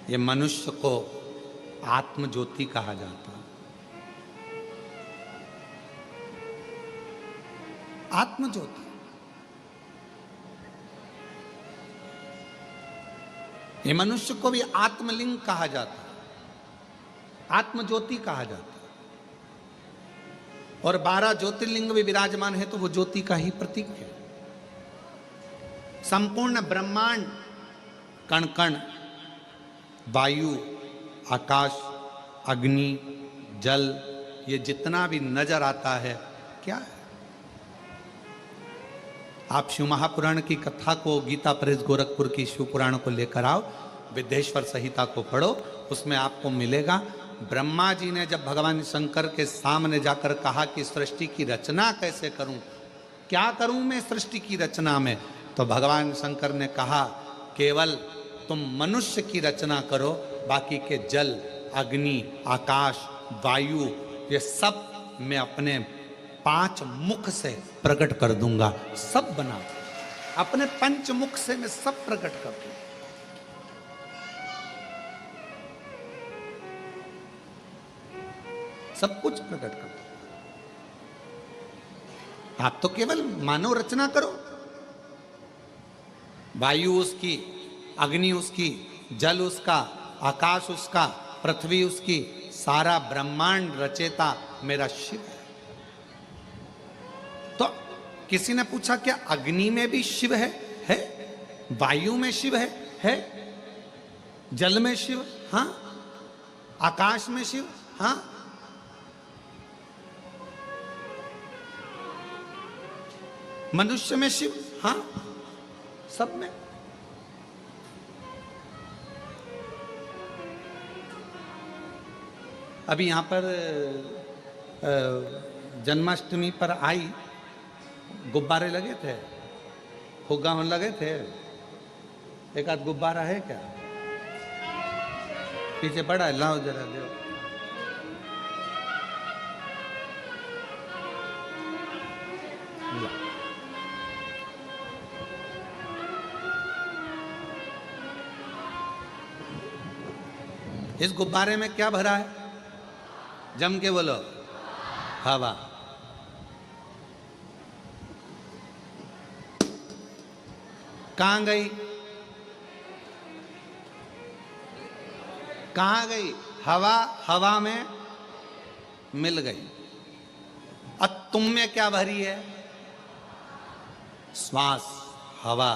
ये मनुष्य को आत्मज्योति कहा जाता है। आत्मज्योति, ये मनुष्य को भी आत्मलिंग कहा जाता है, आत्मज्योति कहा जाता है। और 12 ज्योतिर्लिंग भी विराजमान है तो वो ज्योति का ही प्रतीक है। संपूर्ण ब्रह्मांड, कण कण, वायु, आकाश, अग्नि, जल, ये जितना भी नजर आता है क्या है? आप शिव महापुराण की कथा को, गीता प्रेस गोरखपुर की शिव पुराण को लेकर आओ, विद्येश्वर संहिता को पढ़ो, उसमें आपको मिलेगा। ब्रह्मा जी ने जब भगवान शंकर के सामने जाकर कहा कि सृष्टि की रचना कैसे करूं, क्या करूं मैं सृष्टि की रचना में, तो भगवान शंकर ने कहा केवल तुम मनुष्य की रचना करो, बाकी के जल, अग्नि, आकाश, वायु, ये सब मैं अपने 5 मुख से प्रकट कर दूंगा, सब बना, अपने 5 मुख से मैं सब प्रकट कर दूंगा। सब कुछ प्रकट कर दूंगा। आप तो केवल मानव रचना करो, वायु उसकी, अग्नि उसकी, जल उसका, आकाश उसका, पृथ्वी उसकी, सारा ब्रह्मांड रचेता मेरा शिव है। तो किसी ने पूछा क्या अग्नि में भी शिव है? वायु में शिव है? जल में शिव, हाँ। आकाश में शिव, हाँ। मनुष्य में शिव, हाँ, सब में। अभी यहां पर जन्माष्टमी पर आई, गुब्बारे लगे थे, फुग्गा लगे थे। एक आध गुब्बारा है क्या? पीछे पड़ा है, लाओ जरा दो। इस गुब्बारे में क्या भरा है? जम के बोलो, हवा। कहां गई? कहां गई हवा? हवा में मिल गई। अब तुम में क्या भरी है? श्वास, हवा।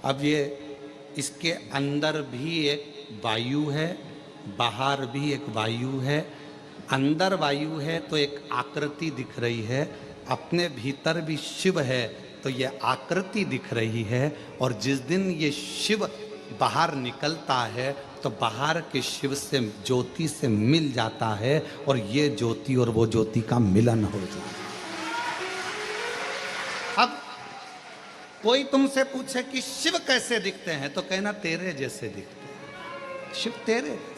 अब ये इसके अंदर भी एक वायु है, बाहर भी एक वायु है। अंदर वायु है तो एक आकृति दिख रही है, अपने भीतर भी शिव है तो ये आकृति दिख रही है। और जिस दिन ये शिव बाहर निकलता है तो बाहर के शिव से, ज्योति से मिल जाता है, और ये ज्योति और वो ज्योति का मिलन हो जाता है। अब कोई तुमसे पूछे कि शिव कैसे दिखते हैं, तो कहना तेरे जैसे दिखते हैं। शिव तेरे जैसे।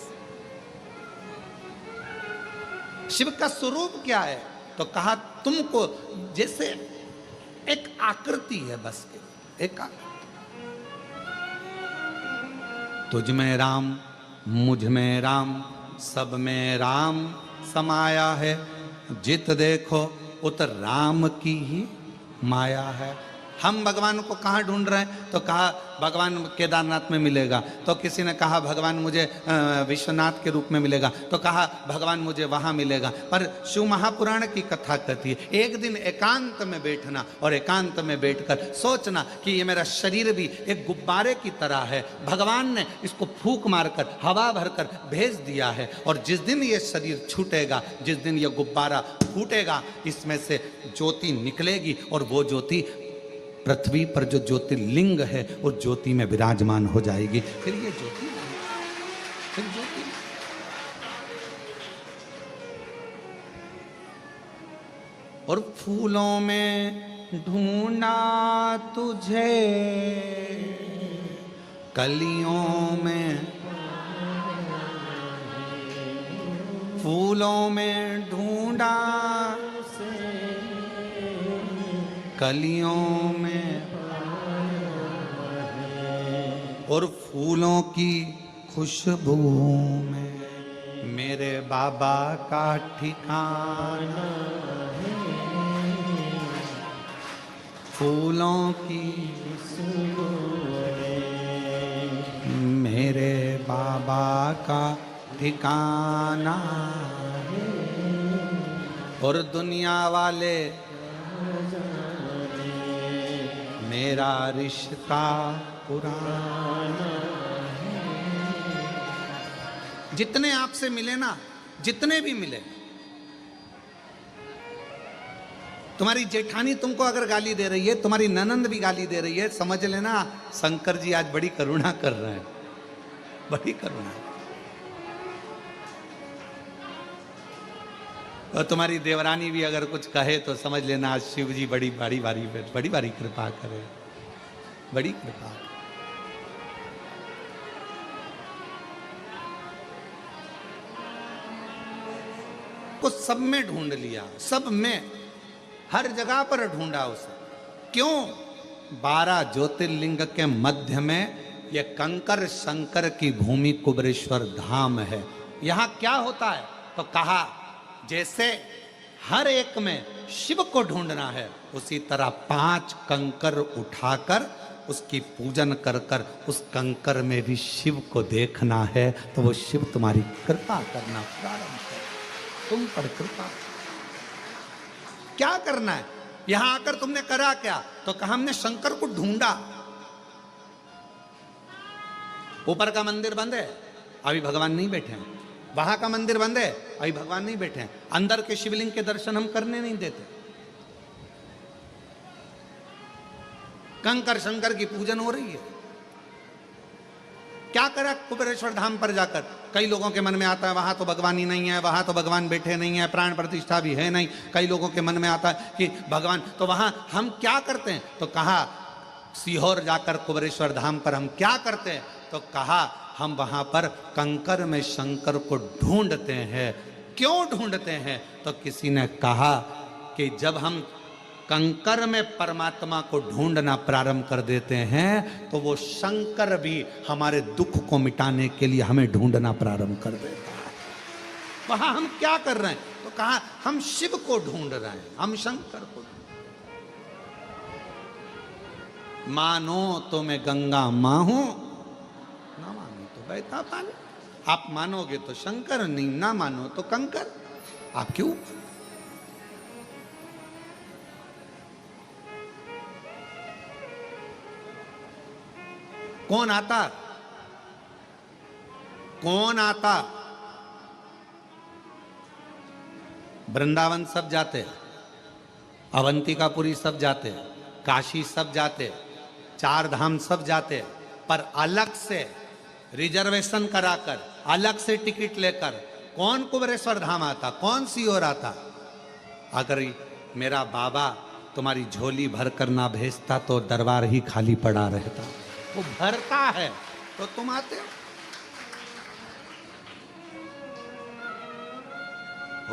शिव का स्वरूप क्या है? तो कहा तुमको जैसे एक आकृति है, बस एक आकृति। तुझ में राम, मुझ में राम, सब में राम समाया है। जित देखो उत राम की ही माया है। हम भगवान को कहाँ ढूंढ रहे हैं? तो कहा भगवान केदारनाथ में मिलेगा। तो किसी ने कहा भगवान मुझे विश्वनाथ के रूप में मिलेगा। तो कहा भगवान मुझे वहाँ मिलेगा। पर शिव महापुराण की कथा कहती है एक दिन एकांत में बैठना और एकांत में बैठकर सोचना कि ये मेरा शरीर भी एक गुब्बारे की तरह है। भगवान ने इसको फूंक मारकर, हवा भरकर भेज दिया है, और जिस दिन ये शरीर छूटेगा, जिस दिन ये गुब्बारा फूटेगा, इसमें से ज्योति निकलेगी, और वो ज्योति पृथ्वी पर जो ज्योतिर्लिंग है उस ज्योति में विराजमान हो जाएगी। फिर ये ज्योति, फिर ज्योति। और फूलों में ढूंढा तुझे, कलियों में, फूलों में ढूंढा, कलियों में, और फूलों की खुशबू में मेरे बाबा का ठिकाना है। फूलों की खुशबू में मेरे बाबा का ठिकाना है। और दुनिया वाले मेरा रिश्ता पुराना है। जितने आपसे मिले ना, जितने भी मिले, तुम्हारी जेठानी तुमको अगर गाली दे रही है, तुम्हारी ननंद भी गाली दे रही है, समझ लेना शंकर जी आज बड़ी करुणा कर रहे हैं, बड़ी करुणा। और तुम्हारी देवरानी भी अगर कुछ कहे तो समझ लेना आज शिव जी बड़ी बारी कृपा करे, बड़ी कृपा। को सब में ढूंढ लिया, सब में, हर जगह पर ढूंढा उसे। क्यों? 12 ज्योतिर्लिंग के मध्य में ये कंकर शंकर की भूमि कुबरेश्वर धाम है। यहां क्या होता है तो कहा जैसे हर एक में शिव को ढूंढना है, उसी तरह 5 कंकर उठाकर उसकी पूजन कर कर उस कंकर में भी शिव को देखना है, तो वो शिव तुम्हारी कृपा करना प्रारंभ कर, तुम पर कृपा। क्या करना है? यहां आकर तुमने करा क्या? तो कहा हमने शंकर को ढूंढा। ऊपर का मंदिर बंद है, अभी भगवान नहीं बैठे हैं। वहां का मंदिर बंद है, अभी भगवान नहीं बैठे हैं। अंदर के शिवलिंग के दर्शन हम करने नहीं देते। कंकर शंकर की पूजन हो रही है। क्या करा कुबेरेश्वर धाम पर जाकर? कई लोगों के मन में आता है वहां तो भगवान ही नहीं है, वहां तो भगवान बैठे नहीं है, प्राण प्रतिष्ठा भी है नहीं। कई लोगों के मन में आता है कि भगवान, तो वहां हम क्या करते हैं? तो कहा सीहोर जाकर कुबेरेश्वर धाम पर हम क्या करते हैं? तो कहा हम वहां पर कंकर में शंकर को ढूंढते हैं। क्यों ढूंढते हैं? तो किसी ने कहा कि जब हम कंकर में परमात्मा को ढूंढना प्रारंभ कर देते हैं तो वो शंकर भी हमारे दुख को मिटाने के लिए हमें ढूंढना प्रारंभ कर देता है। वहां हम क्या कर रहे हैं? तो कहा हम शिव को ढूंढ रहे हैं, हम शंकर को। मानो तो मैं गंगा मां हूं, ना मानो तो बहता पानी। आप मानोगे तो शंकर, नहीं ना मानो तो कंकर। आप क्यों? कौन आता? कौन आता? वृंदावन सब जाते, अवंतिकापुरी सब जाते, काशी सब जाते, 4 धाम सब जाते, पर अलग से रिजर्वेशन कराकर, अलग से टिकट लेकर कौन कुबेरेश्वर धाम आता? कौन सीहोर आता? अगर मेरा बाबा तुम्हारी झोली भर कर ना भेजता तो दरबार ही खाली पड़ा रहता। वो भरता है तो तुम आते हो।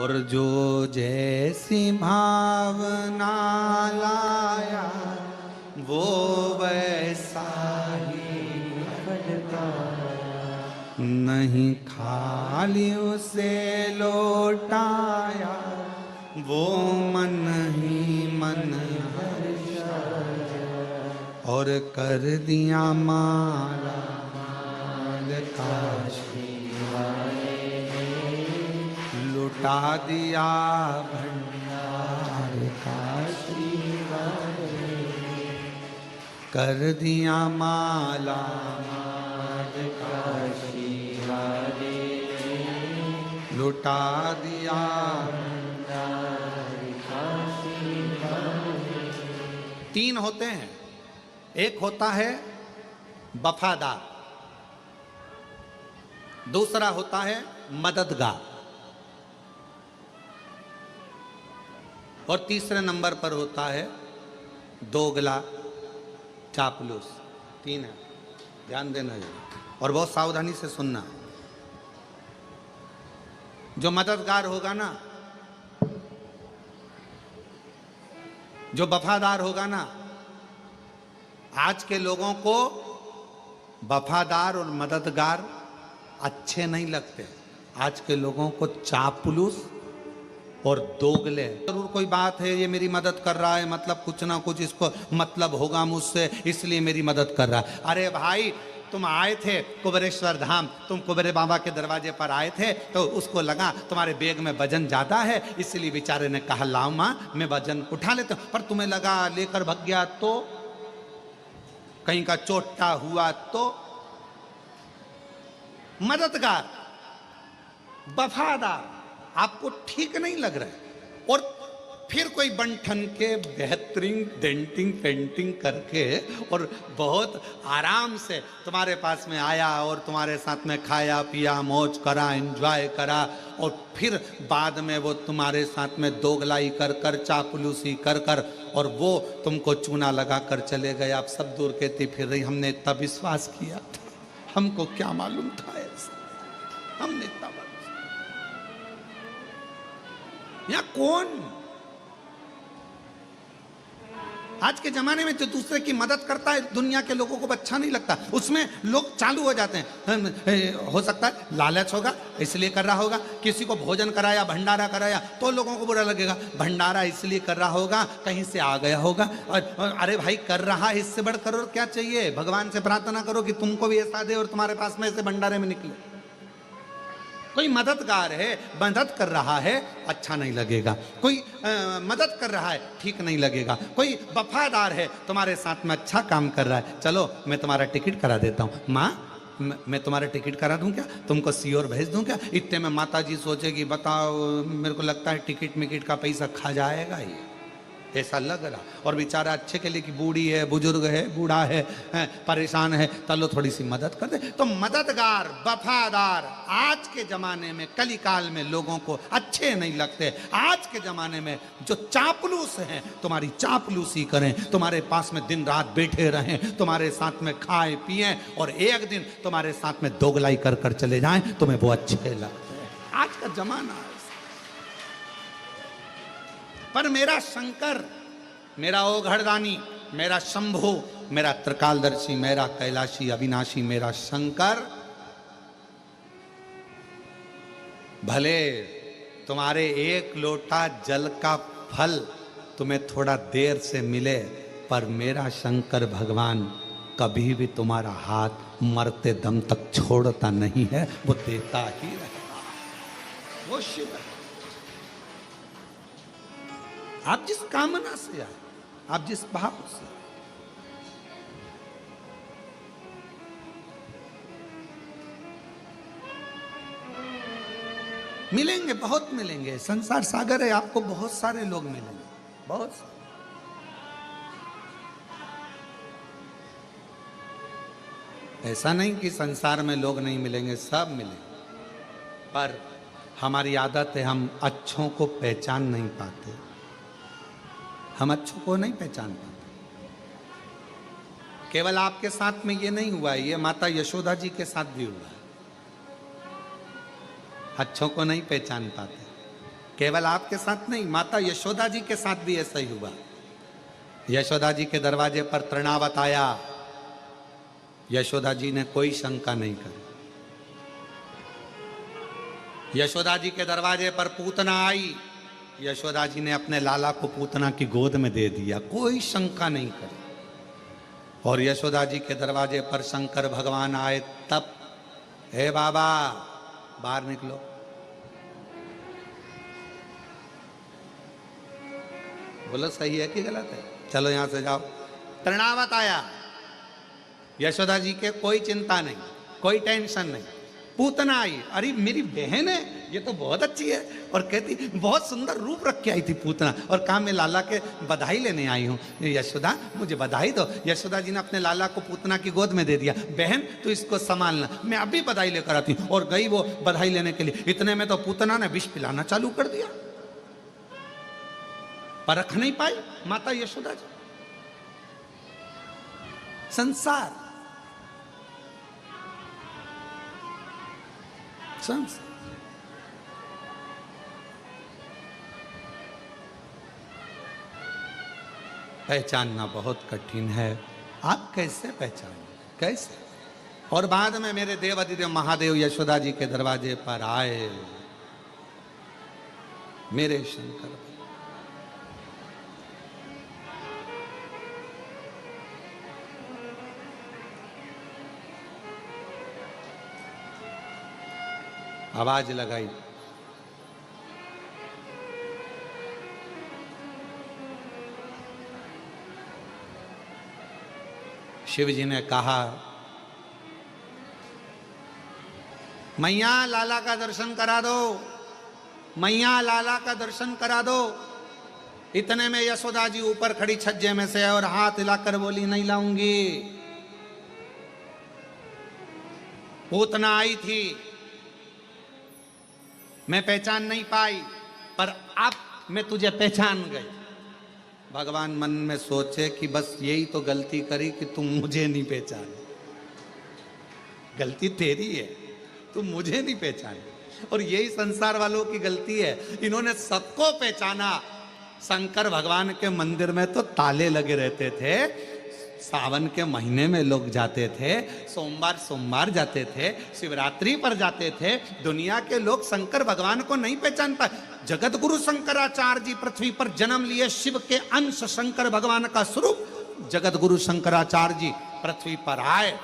और जो जैसी भावना लाया वो वैसा ही नहीं, खाली उसे लौटाया वो मन ही मन और कर दिया माला माल काशी वाले, लुटा दिया भंडार काशी वाले, कर दिया माला माल काशी वाले, लुटा दिया भंडार काशी वाले। 3 होते हैं। एक होता है वफादार, दूसरा होता है मददगार, और तीसरे नंबर पर होता है दोगला चापलूस। 3 है, ध्यान देना और बहुत सावधानी से सुनना। जो मददगार होगा ना, जो वफादार होगा ना, आज के लोगों को वफादार और मददगार अच्छे नहीं लगते। आज के लोगों को चापलूस और दोगले, जरूर कोई बात है, ये मेरी मदद कर रहा है, मतलब कुछ ना कुछ इसको मतलब होगा मुझसे, इसलिए मेरी मदद कर रहा है। अरे भाई, तुम आए थे कुबेरेश्वर धाम, तुम कुबेरे बाबा के दरवाजे पर आए थे, तो उसको लगा तुम्हारे बैग में वजन ज्यादा है, इसलिए बेचारे ने कहा लाओ माँ मैं वजन उठा लेता हूं। पर तुम्हें लगा लेकर भाग गया तो, कहीं का चोटा हुआ तो। मददगार, वफादार आपको ठीक नहीं लग रहा है, और फिर कोई बंठन के बेहतरीन डेंटिंग पेंटिंग करके और बहुत आराम से तुम्हारे पास में आया और तुम्हारे साथ में खाया पिया मौज करा एंजॉय करा, और फिर बाद में वो तुम्हारे साथ में दोगलाई कर कर चापलूसी कर कर और वो तुमको चूना लगा कर चले गए। आप सब दूर कहती फिर रही हमने इतना विश्वास किया था, हमको क्या मालूम था ऐसा, हमने इतना या कौन। आज के जमाने में जो दूसरे की मदद करता है दुनिया के लोगों को अच्छा नहीं लगता, उसमें लोग चालू हो जाते हैं। हो सकता है लालच होगा इसलिए कर रहा होगा, किसी को भोजन कराया भंडारा कराया तो लोगों को बुरा लगेगा, भंडारा इसलिए कर रहा होगा कहीं से आ गया होगा। और अरे भाई कर रहा है, इससे बढ़कर और क्या चाहिए। भगवान से प्रार्थना करो कि तुमको भी ऐसा दे और तुम्हारे पास में ऐसे भंडारे में निकले। कोई मददगार है, मदद कर रहा है, अच्छा नहीं लगेगा। कोई मदद कर रहा है, ठीक नहीं लगेगा। कोई वफादार है, तुम्हारे साथ में अच्छा काम कर रहा है, चलो मैं तुम्हारा टिकट करा देता हूँ, माँ मैं तुम्हारा टिकट करा दूं क्या, तुमको सीओर भेज दूं क्या। इतने में माता जी सोचेगी बताओ मेरे को लगता है टिकट मिकट का पैसा खा जाएगा ये, ऐसा लग रहा। और बेचारा अच्छे के लिए कि बूढ़ी है, बुजुर्ग है, बूढ़ा है, परेशान है, चलो थोड़ी सी मदद कर दे। तो मददगार वफादार आज के जमाने में कली काल में लोगों को अच्छे नहीं लगते। आज के जमाने में जो चापलूस हैं तुम्हारी चापलूसी करें, तुम्हारे पास में दिन रात बैठे रहें, तुम्हारे साथ में खाए पिए और एक दिन तुम्हारे साथ में दोगलाई कर कर चले जाएं, तुम्हें वो अच्छे लगते हैं। आज का जमाना है। पर मेरा शंकर, मेरा ओघड़दानी, मेरा शंभु, मेरा त्रिकालदर्शी, मेरा कैलाशी अविनाशी, मेरा शंकर भले तुम्हारे एक लोटा जल का फल तुम्हें थोड़ा देर से मिले, पर मेरा शंकर भगवान कभी भी तुम्हारा हाथ मरते दम तक छोड़ता नहीं है, वो देता ही रहेगा। वो शिव है। आप जिस कामना से आए, आप जिस भाव से, मिलेंगे, बहुत मिलेंगे। संसार सागर है, आपको बहुत सारे लोग मिलेंगे, बहुत सारे। ऐसा नहीं कि संसार में लोग नहीं मिलेंगे, सब मिलेंगे, पर हमारी आदत है हम अच्छों को पहचान नहीं पाते, हम अच्छों को नहीं पहचान पाते। केवल आपके साथ में ये नहीं हुआ, ये माता यशोदा जी के साथ भी हुआ। अच्छों को नहीं पहचान पाते, केवल आपके साथ नहीं, माता यशोदा जी के साथ भी ऐसा ही हुआ। यशोदा जी के दरवाजे पर तृणावत आया, यशोदा जी ने कोई शंका नहीं करी। यशोदा जी के दरवाजे पर पूतना आई, यशोदा जी ने अपने लाला को पूतना की गोद में दे दिया, कोई शंका नहीं करी। और यशोदा जी के दरवाजे पर शंकर भगवान आए तब, हे बाबा बाहर निकलो। बोलो सही है कि गलत है, चलो यहां से जाओ। तृणावत आया, यशोदा जी के कोई चिंता नहीं, कोई टेंशन नहीं। पूतना आई, अरे मेरी बहन है, ये तो बहुत अच्छी है, और कहती बहुत सुंदर रूप रख के आई थी पूतना, और कहा मैं लाला के बधाई लेने आई हूँ, यशोदा मुझे बधाई दो। यशोदा जी ने अपने लाला को पूतना की गोद में दे दिया, बहन तू इसको संभालना, मैं अभी बधाई लेकर आती हूँ। और गई वो बधाई लेने के लिए, इतने में तो पूतना ने विष पिलाना चालू कर दिया। परख नहीं पाई माता यशोदा जी। संसार पहचानना बहुत कठिन है। आप कैसे पहचानें, कैसे? और बाद में मेरे देवादिदेव महादेव यशोदा जी के दरवाजे पर आए, मेरे शंकर। आवाज लगाई, शिव जी ने कहा, मैया लाला का दर्शन करा दो, मैया लाला का दर्शन करा दो। इतने में यशोदा जी ऊपर खड़ी छज्जे में से और हाथ हिलाकर बोली, नहीं लाऊंगी। पूतना आई थी, मैं पहचान नहीं पाई, पर अब मैं तुझे पहचान गई। भगवान मन में सोचे कि बस यही तो गलती करी कि तुम मुझे नहीं पहचाने। गलती तेरी है, तुम मुझे नहीं पहचाने। और यही संसार वालों की गलती है, इन्होंने सबको पहचाना। शंकर भगवान के मंदिर में तो ताले लगे रहते थे, सावन के महीने में लोग जाते थे, सोमवार सोमवार जाते थे, शिवरात्रि पर जाते थे। दुनिया के लोग शंकर भगवान को नहीं पहचान पाए। जगत गुरु शंकराचार्य जी पृथ्वी पर जन्म लिए, शिव के अंश, शंकर भगवान का स्वरूप जगत गुरु शंकराचार्य जी पृथ्वी पर आए।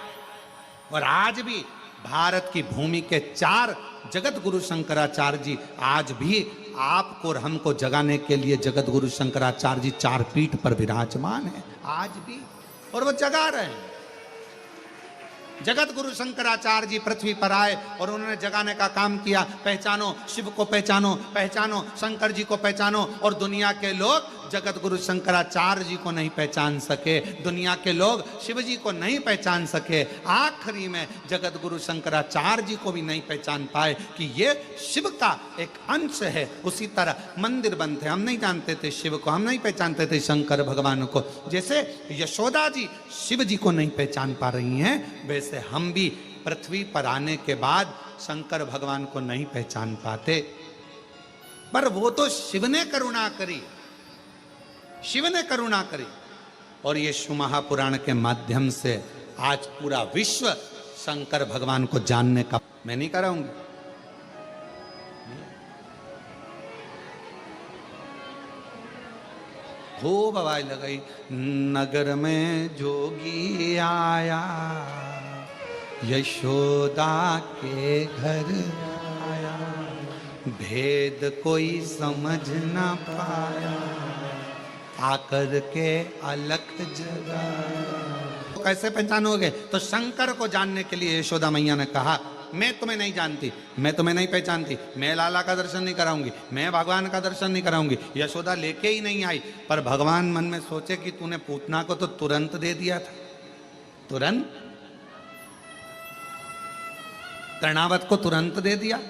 और आज भी भारत की भूमि के 4 जगत गुरु शंकराचार्य जी आज भी आपको और हमको जगाने के लिए जगत गुरु शंकराचार्य जी 4 पीठ पर विराजमान है आज भी, और वो जगा रहे हैं। जगत गुरु शंकराचार्य जी पृथ्वी पर आए और उन्होंने जगाने का काम किया। पहचानो शिव को, पहचानो, पहचानो शंकर जी को, पहचानो। और दुनिया के लोग जगत गुरु शंकराचार्य जी को नहीं पहचान सके, दुनिया के लोग शिव जी को नहीं पहचान सके। आखिरी में जगत गुरु शंकराचार्य जी को भी नहीं पहचान पाए कि ये शिव का एक अंश है। उसी तरह मंदिर बनते, हम नहीं जानते थे शिव को, हम नहीं पहचानते थे शंकर भगवान को। जैसे यशोदा जी शिव जी को नहीं पहचान पा रही हैं, वैसे हम भी पृथ्वी पर आने के बाद शंकर भगवान को नहीं पहचान पाते। पर वो तो शिव ने करुणा करी, शिव ने करुणा करी। और ये शिव महापुराण के माध्यम से आज पूरा विश्व शंकर भगवान को जानने का, मैं नहीं कराऊंगी। खूब आवाज लगाई, नगर में जोगी आया, यशोदा के घर आया, भेद कोई समझ ना पाया, आकर के अलख जगा। तो कैसे पहचानोगे? तो शंकर को जानने के लिए यशोदा मैया ने कहा, मैं तुम्हें नहीं जानती, मैं तुम्हें नहीं पहचानती, मैं लाला का दर्शन नहीं कराऊंगी, मैं भगवान का दर्शन नहीं कराऊंगी। यशोदा लेके ही नहीं आई। पर भगवान मन में सोचे कि तूने पूतना को तो तुरंत दे दिया था, तुरंत कर्णावत को तुरंत दे दिया,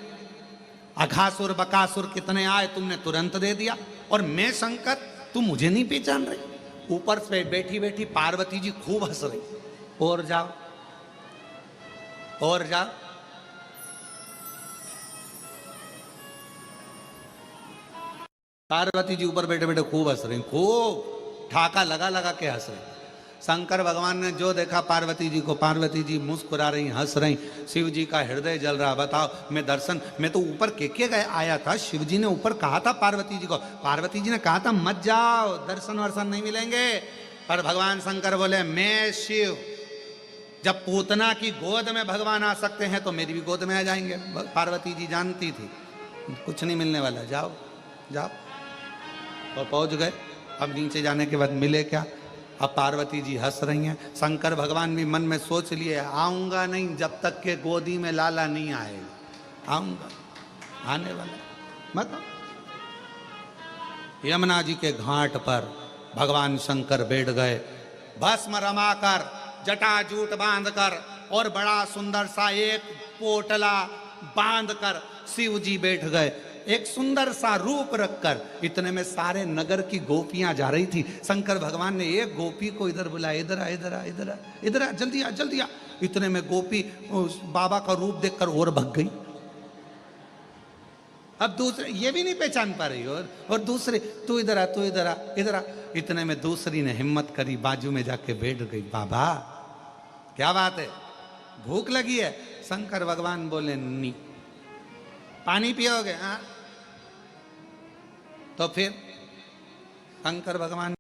अघासुर बकासुर कितने आए तुमने तुरंत दे दिया, और मैं शंकर तू मुझे नहीं पहचान रही। ऊपर से बैठी बैठी पार्वती जी खूब हंस रही, और जाओ और जाओ। पार्वती जी ऊपर बैठे बैठे खूब हंस रही, खूब ठाका लगा लगा के हंस रही। शंकर भगवान ने जो देखा पार्वती जी को, पार्वती जी मुस्कुरा रही, हंस रही, शिव जी का हृदय जल रहा। बताओ, मैं दर्शन, मैं तो ऊपर के गए आया था, शिव जी ने ऊपर कहा था पार्वती जी को, पार्वती जी ने कहा था मत जाओ, दर्शन वर्शन नहीं मिलेंगे। पर भगवान शंकर बोले, मैं शिव, जब पूतना की गोद में भगवान आ सकते हैं तो मेरी भी गोद में आ जाएंगे। पार्वती जी जानती थी कुछ नहीं मिलने वाला, जाओ जाओ। और पहुंच गए। अब नीचे जाने के बाद मिले क्या? अब पार्वती जी हंस रही हैं। शंकर भगवान भी मन में सोच लिए, आऊंगा नहीं जब तक के गोदी में लाला नहीं आएगा, आऊंगा, आने वाला मत। यमुना जी के घाट पर भगवान शंकर बैठ गए, भस्म रमाकर, जटाजूट बांधकर, और बड़ा सुंदर सा एक पोटला बांधकर शिव जी बैठ गए, एक सुंदर सा रूप रखकर। इतने में सारे नगर की गोपियां जा रही थी। शंकर भगवान ने एक गोपी को इधर बुलाया, इधर आ, इधर आ, इधर आ, इधर आ, जल्दी आ, जल्दी आ। इतने में गोपी उस बाबा का रूप देखकर और भग गई। अब दूसरे ये भी नहीं पहचान पा रही, और दूसरे, तू इधर आ, तू इधर आ, इधर आ। इतने में दूसरी ने हिम्मत करी, बाजू में जाके बैठ गई। बाबा क्या बात है? भूख लगी है, शंकर भगवान बोले नी। पानी पियोगे? हाँ। तो फिर शंकर भगवान